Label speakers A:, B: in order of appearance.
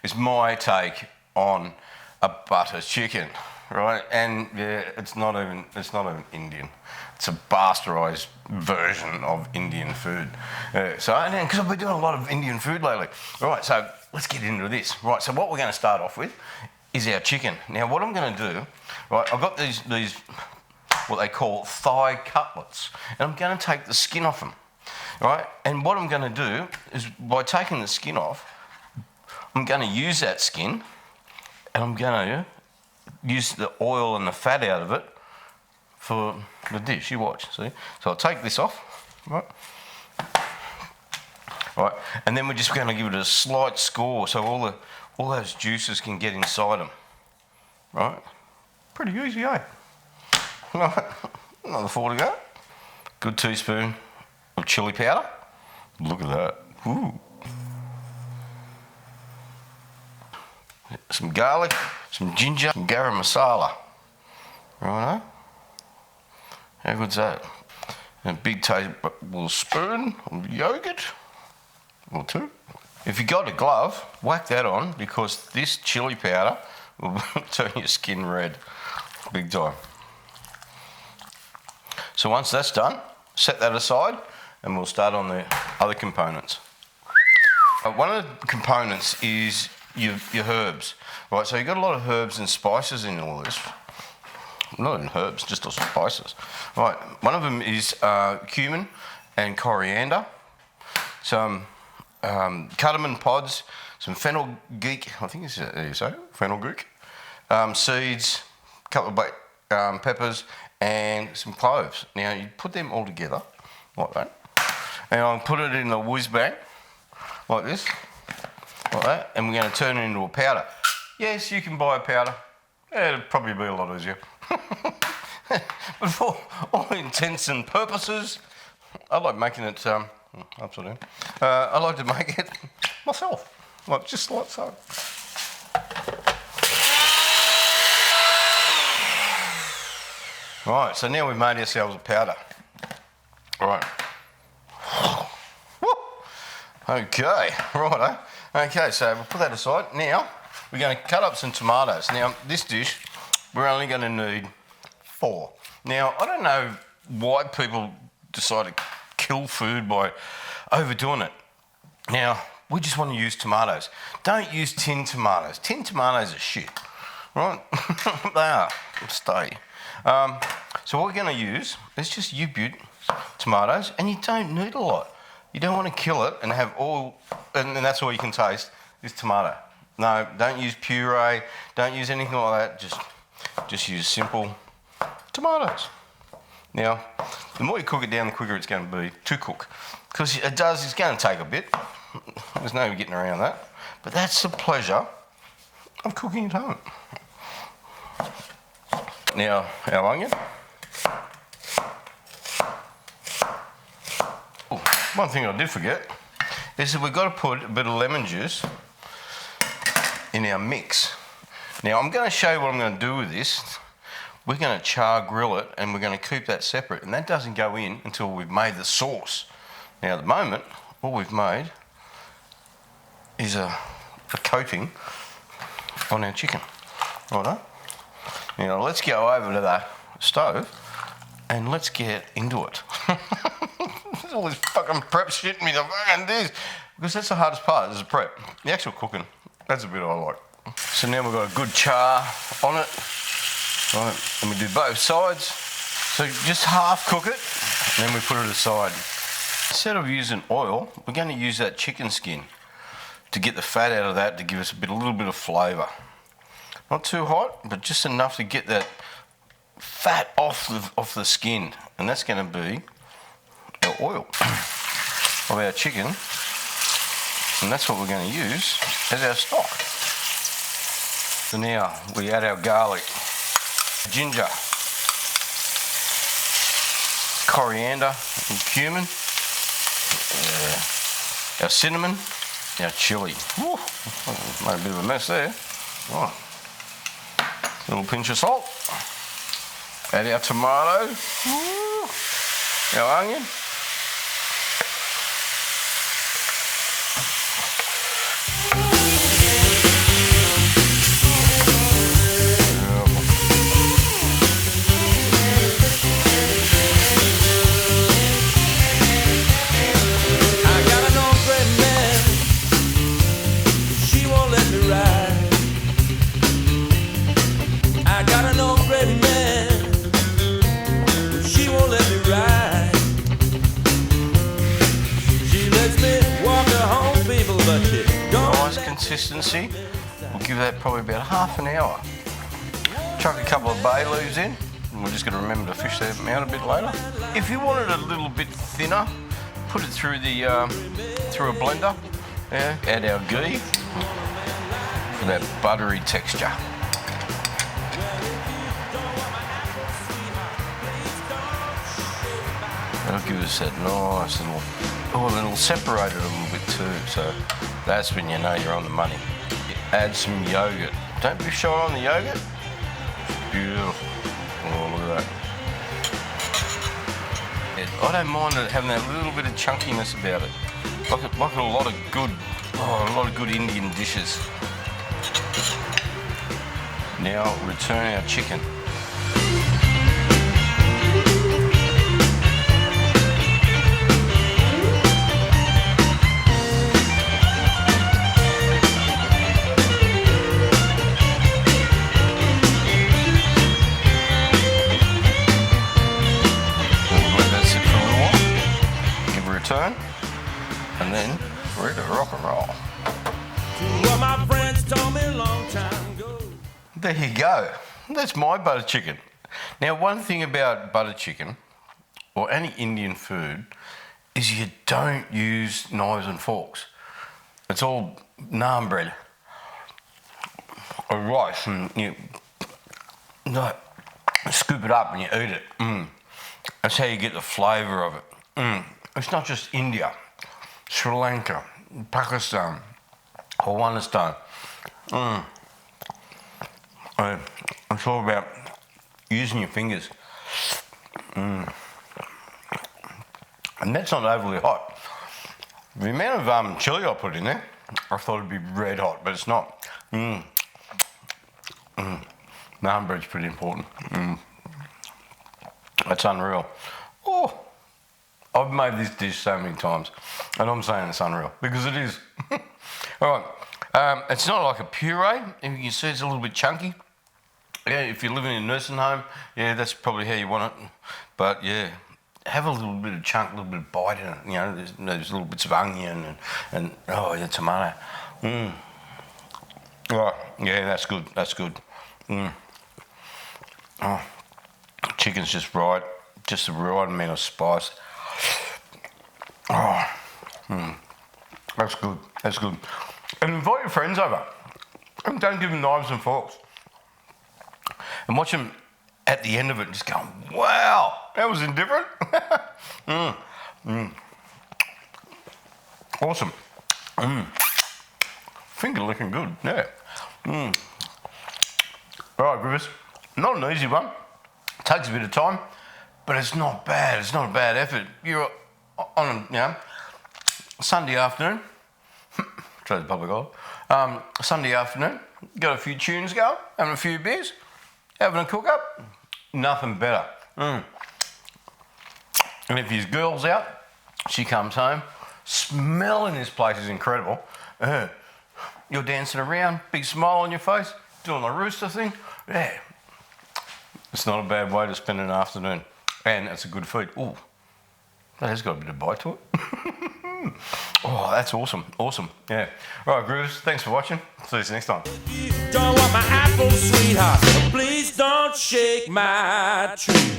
A: is my take on a butter chicken, right? And yeah, it's not even Indian. It's a bastardized version of Indian food. So, because I've been doing a lot of Indian food lately. Right, so let's get into this. Right, so what we're going to start off with is our chicken. Now, what I'm going to do, right, I've got these what they call thigh cutlets, and I'm going to take the skin off them, right? And what I'm going to do is, by taking the skin off, I'm going to use that skin, and I'm going to use the oil and the fat out of it for the dish. You watch, see? So I'll take this off, right? Right, and then we're just going to give it a slight score so all those juices can get inside them, right? Pretty easy, eh? Right, another 4 to go. Good teaspoon of chilli powder. Look at that. Ooh. Some garlic, some ginger, some garam masala. Righto. How good's that? And a big tablespoon of yogurt, or 2. If you got a glove, whack that on, because this chili powder will turn your skin red, big time. So once that's done, set that aside, and we'll start on the other components. One of the components is your herbs, right? So you've got a lot of herbs and spices in all this. Not even herbs, just the spices. Right, one of them is cumin and coriander, some cardamom pods, some fenugreek, I think it's how you say it, fenugreek, seeds, a couple of black peppers, and some cloves. Now you put them all together like that, and I'll put it in a whiz bang like this, like that, and we're going to turn it into a powder. Yes, you can buy a powder. Yeah, it'd probably be a lot easier. But for all intents and purposes, I like making it upside down. I like to make it myself, like just like so. Right, so now we've made ourselves a powder. Right. Okay, righto. Okay, so we'll put that aside. Now, we're going to cut up some tomatoes. Now, this dish, we're only going to need 4. Now, I don't know why people decide to kill food by overdoing it. Now, we just want to use tomatoes. Don't use tin tomatoes. Tin tomatoes are shit, right? They are. Stay. So what we're going to use is just U-Butte tomatoes, and you don't need a lot. You don't want to kill it and have all, and that's all you can taste is tomato. No, don't use puree. Don't use anything like that. Just use simple tomatoes. Now, the more you cook it down, the quicker it's going to be to cook, because it's going to take a bit. There's no getting around that. But that's the pleasure of cooking at home. Now, our onion. Oh, one thing I did forget is that we've got to put a bit of lemon juice in our mix. Now, I'm going to show you what I'm going to do with this. We're going to char grill it, and we're going to keep that separate, and that doesn't go in until we've made the sauce. Now, at the moment, all we've made is a coating on our chicken. Righto? Now, let's go over to the stove and let's get into it. There's all this fucking prep shit me the fucking dish, because that's the hardest part, is the prep. The actual cooking, that's the bit I like. So now we've got a good char on it. Right, and we do both sides. So just half cook it, and then we put it aside. Instead of using oil, we're going to use that chicken skin to get the fat out of that, to give us a little bit of flavour. Not too hot, but just enough to get that fat off the skin, and that's going to be our oil of our chicken, and that's what we're going to use as our stock. So now we add our garlic, ginger, coriander and cumin, our cinnamon, our chilli. Woo, made a bit of a mess there. Right. A little pinch of salt. Add our tomato, our onion. consistency. We'll give that probably about half an hour. Chuck a couple of bay leaves in, and we're just going to remember to fish them out a bit later. If you want it a little bit thinner, put it through the through a blender. Yeah, add our ghee for that buttery texture. That'll give us that nice little, oh, and it'll separate it a little bit too, so that's when you know you're on the money. Add some yogurt. Don't be shy on the yogurt. It's beautiful. Oh, look at that. Yeah, I don't mind it having that little bit of chunkiness about it. Like a lot of good Indian dishes. Now return our chicken. Turn, and then we're ready to rock and roll. What my friends told me a long time ago. There you go. That's my butter chicken. Now, one thing about butter chicken, or any Indian food, is you don't use knives and forks. It's all naan bread or rice, and you scoop it up and you eat it. That's how you get the flavour of it. It's not just India, Sri Lanka, Pakistan, Afghanistan. It's all about using your fingers. And that's not overly hot. The amount of chilli I put in there, I thought it'd be red hot, but it's not. Naan bread's pretty important. That's unreal. Oh. I've made this dish so many times, and I'm saying it's unreal, because it is. All right, it's not like a puree. You can see it's a little bit chunky. Yeah, if you're living in a nursing home, yeah, that's probably how you want it. But yeah, have a little bit of chunk, a little bit of bite in it. You know, there's little bits of onion and oh yeah, tomato. Right, yeah, that's good. That's good. Oh, chicken's just right, just the right amount of spice. Oh, that's good. That's good. And invite your friends over. And don't give them knives and forks. And watch them at the end of it just going, wow, that was indifferent. Awesome. Finger looking good, yeah. All right, Griffiths. Not an easy one. Takes a bit of time, but it's not bad. It's not a bad effort. You're on a Sunday afternoon. Try the public eye. Sunday afternoon. Got a few tunes going, having a few beers, having a cook up. Nothing better. And if his girl's out, she comes home, smelling this place is incredible. You're dancing around, big smile on your face, doing the rooster thing. Yeah. It's not a bad way to spend an afternoon. And it's a good feed. Ooh, that has got a bit of bite to it. Oh, that's awesome. Awesome. Yeah. All right, Grooves, thanks for watching. See you next time.
B: Don't want my apple, sweetheart. Please don't shake my tree.